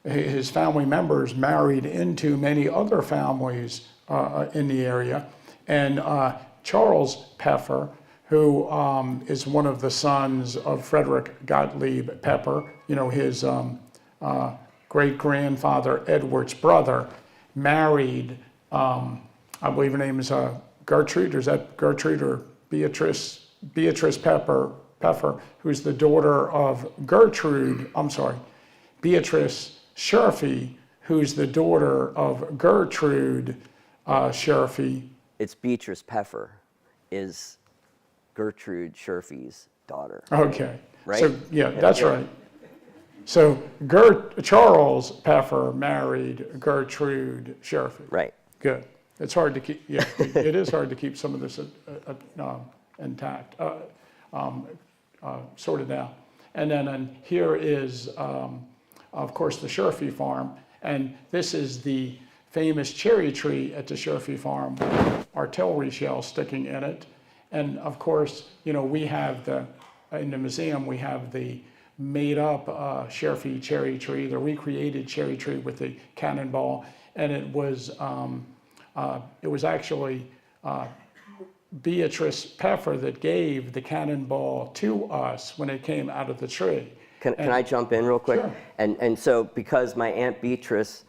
his family members married into many other families in the area. And Charles Pfeffer, who is one of the sons of Frederick Gottlieb Pfeffer, you know, his great-grandfather Edward's brother, married, I believe her name is Gertrude, or is that Gertrude or Beatrice Pfeffer, who's the daughter of Beatrice Sherfy, who's the daughter of Gertrude Sherfy. It's Beatrice Pfeffer is Gertrude Sherfy's daughter. Okay. Right? So, yeah, that's right. So Charles Pfeffer married Gertrude Sherfy. Right. Good. It's hard to keep, yeah, it is hard to keep some of this intact, sorted out. And then here is, of course, the Sherfy farm. And this is the famous cherry tree at the Sherfy farm with artillery shells sticking in it. And of course, you know, we have in the museum, we have the made up Sherfy cherry tree, the recreated cherry tree with the cannonball. And it was actually Beatrice Pfeffer that gave the cannonball to us when it came out of the tree. Can I jump in real quick? Sure. And so because my Aunt Beatrice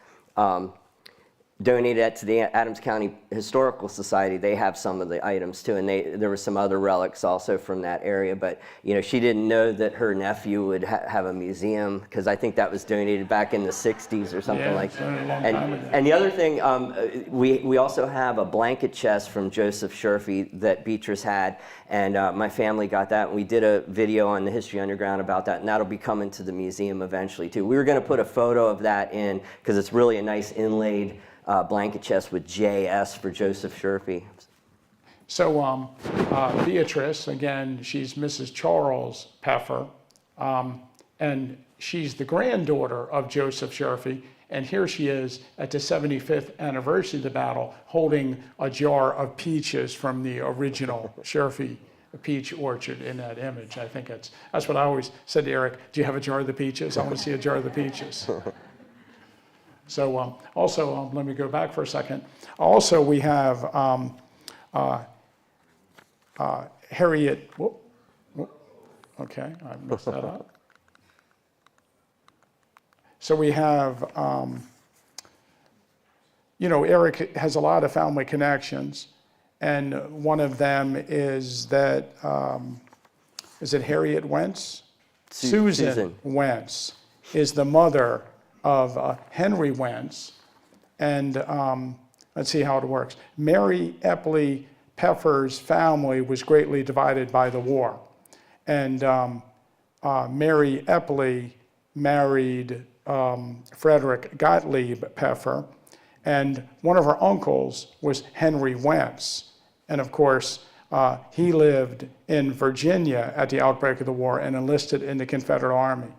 donated that to the Adams County Historical Society, they have some of the items too, and there were some other relics also from that area, but you know, she didn't know that her nephew would have a museum, because I think that was donated back in the 60s or something like that. And the other thing, we also have a blanket chest from Joseph Sherfy that Beatrice had, and my family got that, and we did a video on the History Underground about that, and that'll be coming to the museum eventually too. We were going to put a photo of that in, because it's really a nice inlaid blanket chest with JS for Joseph Sherfy. So Beatrice, again, she's Mrs. Charles Pfeffer, and she's the granddaughter of Joseph Sherfy, and here she is at the 75th anniversary of the battle, holding a jar of peaches from the original Sherfy peach orchard in that image. I think that's what I always said to Erik, do you have a jar of the peaches? I want to see a jar of the peaches. So also, let me go back for a second. Also, we have Harriet, okay, I messed that up. So we have, you know, Erik has a lot of family connections, and one of them is that, is it Harriet Wentz? Susan Wentz is the mother of Henry Wentz, and let's see how it works. Mary Epley Pfeffer's family was greatly divided by the war, and Mary Epley married Frederick Gottlieb Pfeffer, and one of her uncles was Henry Wentz, and of course he lived in Virginia at the outbreak of the war and enlisted in the Confederate Army.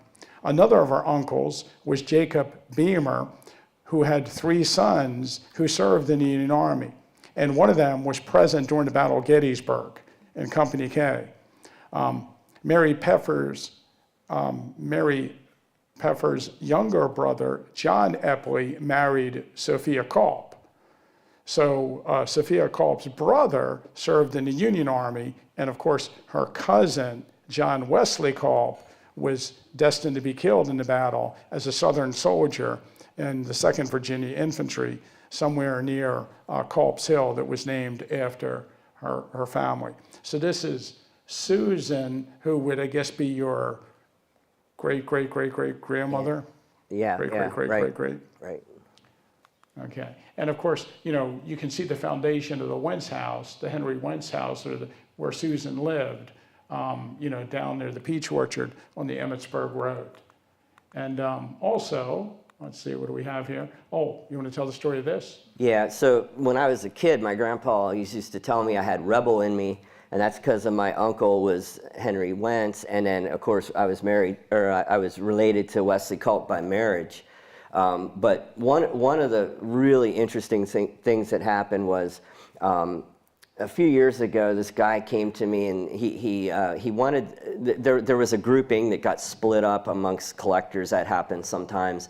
Another of our uncles was Jacob Beamer, who had 3 sons who served in the Union Army. And one of them was present during the Battle of Gettysburg in Company K. Mary Pfeffers' younger brother, John Epley, married Sophia Culp. So Sophia Culp's brother served in the Union Army, and of course her cousin, John Wesley Culp, was destined to be killed in the battle as a Southern soldier in the 2nd Virginia Infantry, somewhere near Culp's Hill, that was named after her family. So this is Susan, who would, I guess, be your great-great-great-great-grandmother? Yeah, Great-great-great-great-great. Right. Okay. And of course, you can see the foundation of the Wentz house, the Henry Wentz house, where Susan lived, down near the peach orchard on the Emmitsburg Road. And also, let's see, what do we have here? Oh, you want to tell the story of this? Yeah, so when I was a kid, my grandpa used to tell me I had rebel in me, and that's because of my uncle was Henry Wentz, and then of course I was related to Wesley Culp by marriage. But one of the really interesting things that happened was a few years ago, this guy came to me, and he wanted, there was a grouping that got split up amongst collectors. That happens sometimes.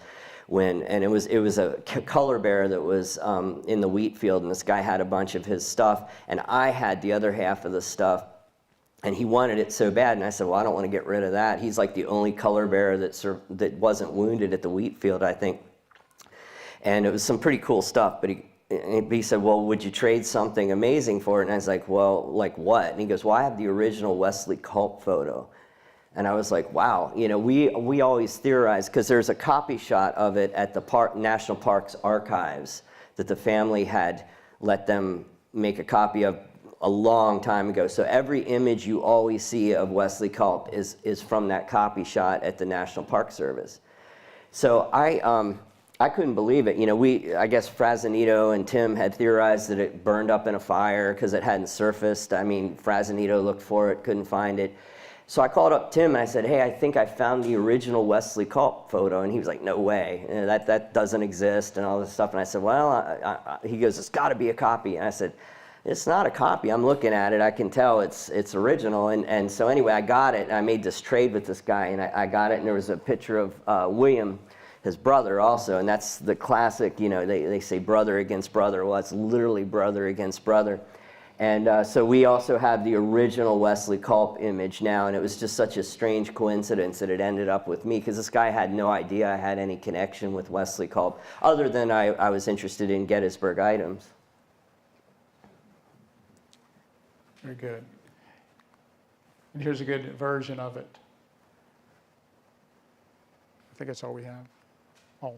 And it was a color bearer that was in the wheat field, and this guy had a bunch of his stuff, and I had the other half of the stuff, and he wanted it so bad, and I said, well, I don't want to get rid of that. He's like the only color bearer that wasn't wounded at the wheat field, I think. And it was some pretty cool stuff, but he said, well, would you trade something amazing for it? And I was like, well, like what? And he goes, well, I have the original Wesley Culp photo. And I was like, wow, we always theorize, because there's a copy shot of it at the National Parks archives that the family had let them make a copy of a long time ago. So every image you always see of Wesley Culp is from that copy shot at the National Park Service. So I couldn't believe it. I guess Frazanito and Tim had theorized that it burned up in a fire because it hadn't surfaced. I mean, Frazanito looked for it, couldn't find it. So I called up Tim and I said, hey, I think I found the original Wesley Culp photo. And he was like, no way, that doesn't exist and all this stuff. And I said, well, he goes, it's got to be a copy. And I said, it's not a copy. I'm looking at it. I can tell it's original. And so anyway, I got it. And I made this trade with this guy, and I got it. And there was a picture of William, his brother, also. And that's the classic, they say brother against brother. Well, it's literally brother against brother. And so we also have the original Wesley Culp image now, and it was just such a strange coincidence that it ended up with me, because this guy had no idea I had any connection with Wesley Culp, other than I was interested in Gettysburg items. Very good. And here's a good version of it. I think that's all we have. Oh.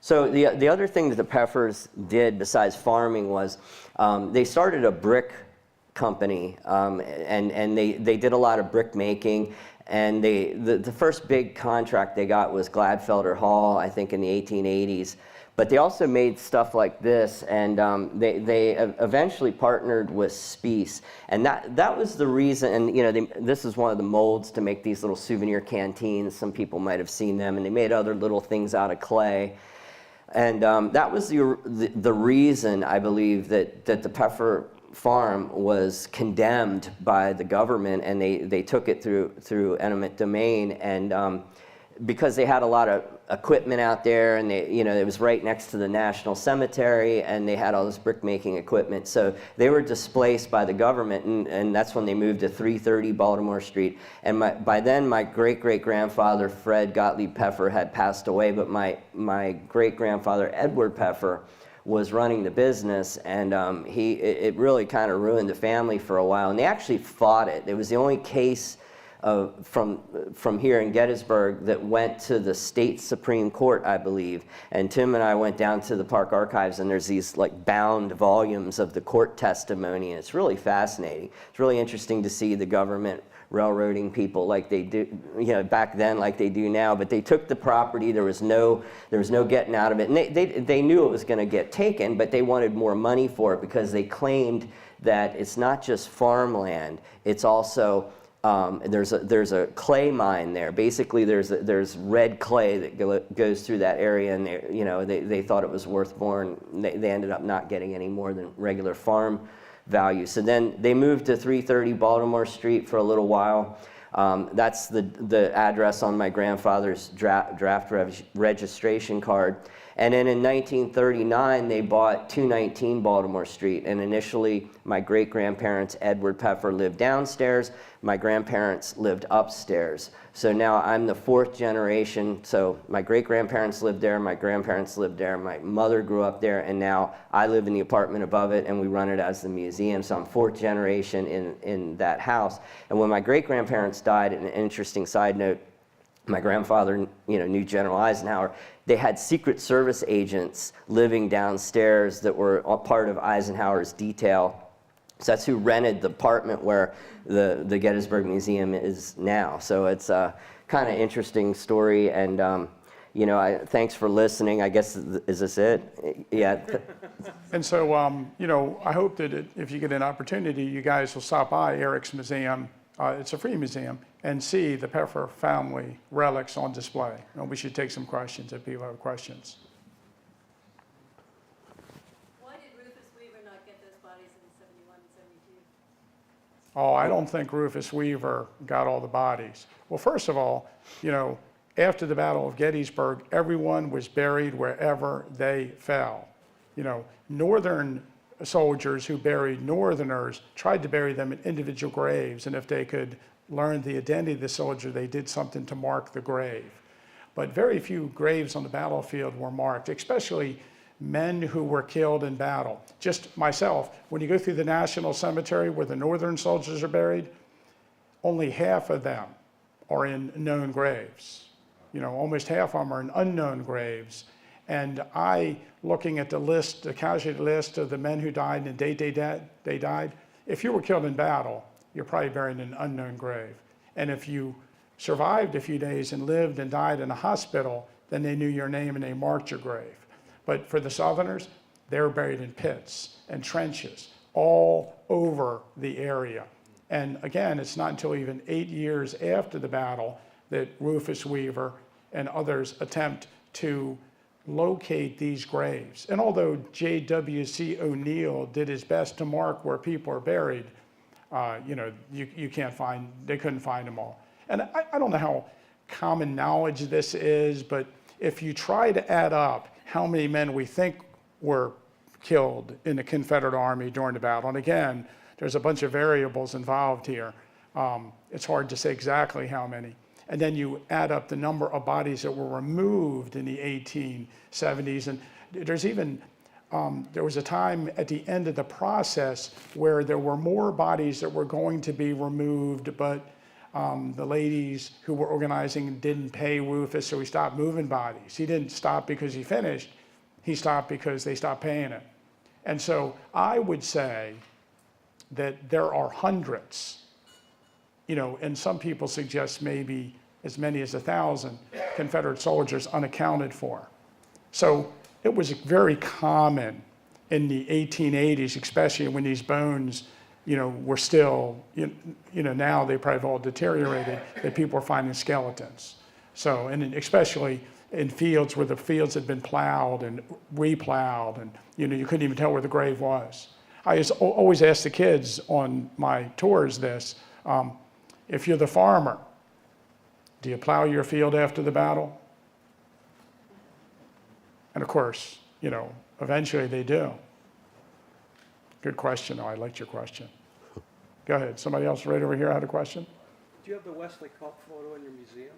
So the other thing that the Pfeffers did besides farming was they started a brick company, and they did a lot of brick making. And the first big contract they got was Gladfelder Hall, I think in the 1880s. But they also made stuff like this, and they eventually partnered with Spies. And that was the reason, and this is one of the molds to make these little souvenir canteens. Some people might have seen them, and they made other little things out of clay. And that was the reason, I believe, that the Pfeffer farm was condemned by the government, and they took it through eminent domain, and because they had a lot of equipment out there, and it was right next to the National Cemetery, and they had all this brick making equipment. So they were displaced by the government, and that's when they moved to 330 Baltimore Street. And by then, my great-great-grandfather, Fred Gottlieb Pfeffer, had passed away, but my great-grandfather, Edward Pfeffer, was running the business, and it really kind of ruined the family for a while. And they actually fought it. It was the only case from here in Gettysburg that went to the state Supreme Court, I believe. And Tim and I went down to the park archives, and there's these like bound volumes of the court testimony, and it's really fascinating. It's really interesting to see the government railroading people like they do, back then like they do now. But they took the property. There was no getting out of it, and they knew it was going to get taken, but they wanted more money for it, because they claimed that it's not just farmland, it's also there's a clay mine there. Basically, there's red clay that goes through that area, and they thought it was worth more, and they ended up not getting any more than regular farm value. So then they moved to 330 Baltimore Street for a little while. That's the address on my grandfather's draft registration card. And then in 1939, they bought 219 Baltimore Street. And initially, my great-grandparents, Edward Pfeffer, lived downstairs. My grandparents lived upstairs. So now I'm the fourth generation. So my great-grandparents lived there, my grandparents lived there, my mother grew up there, and now I live in the apartment above it, and we run it as the museum. So I'm fourth generation in that house. And when my great-grandparents died, an interesting side note, my grandfather, knew General Eisenhower. They had Secret Service agents living downstairs that were a part of Eisenhower's detail. So that's who rented the apartment where the Gettysburg Museum is now. So it's a kind of interesting story. And, thanks for listening. I guess, is this it? Yeah. And so, I hope that if you get an opportunity, you guys will stop by Erik's museum. It's a free museum, and see the Pfeffer family relics on display. And we should take some questions if people have questions. Why did Rufus Weaver not get those bodies in 71 and 72? Oh, I don't think Rufus Weaver got all the bodies. Well, first of all, after the Battle of Gettysburg, everyone was buried wherever they fell. Northern soldiers who buried Northerners tried to bury them in individual graves, and if they could learn the identity of the soldier, they did something to mark the grave. But very few graves on the battlefield were marked, especially men who were killed in battle. Just myself, when you go through the National Cemetery where the Northern soldiers are buried, only half of them are in known graves. Almost half of them are in unknown graves. And looking at the list, the casualty list of the men who died and the date they died, if you were killed in battle, you're probably buried in an unknown grave. And if you survived a few days and lived and died in a hospital, then they knew your name and they marked your grave. But for the Southerners, they were buried in pits and trenches all over the area. And again, it's not until even 8 years after the battle that Rufus Weaver and others attempt to locate these graves. And although J.W.C. O'Neill did his best to mark where people are buried, you can't find, they couldn't find them all. And I don't know how common knowledge this is, but if you try to add up how many men we think were killed in the Confederate Army during the battle, and again, there's a bunch of variables involved here. It's hard to say exactly how many. And then you add up the number of bodies that were removed in the 1870s. And there's even, there was a time at the end of the process where there were more bodies that were going to be removed, but the ladies who were organizing didn't pay Rufus, so he stopped moving bodies. He didn't stop because he finished. He stopped because they stopped paying him. And so I would say that there are hundreds, and some people suggest maybe as many as 1,000 Confederate soldiers unaccounted for. So it was very common in the 1880s, especially when these bones, were still, now they probably have all deteriorated, that people were finding skeletons. So, and especially in fields where the fields had been plowed and replowed, and you couldn't even tell where the grave was. I always ask the kids on my tours this, if you're the farmer, do you plow your field after the battle? And of course, eventually they do. Good question. I liked your question. Go ahead. Somebody else right over here had a question? Do you have the Wesley Culp photo in your museum?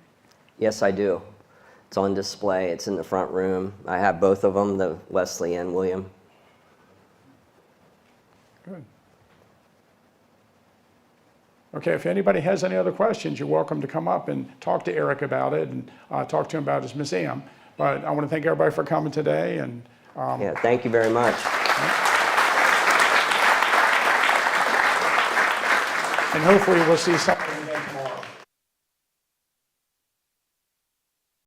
Yes, I do. It's on display. It's in the front room. I have both of them, the Wesley and William. Good. Okay, if anybody has any other questions, you're welcome to come up and talk to Erik about it and talk to him about his museum. But I want to thank everybody for coming today. And yeah, thank you very much. And hopefully we'll see something again tomorrow.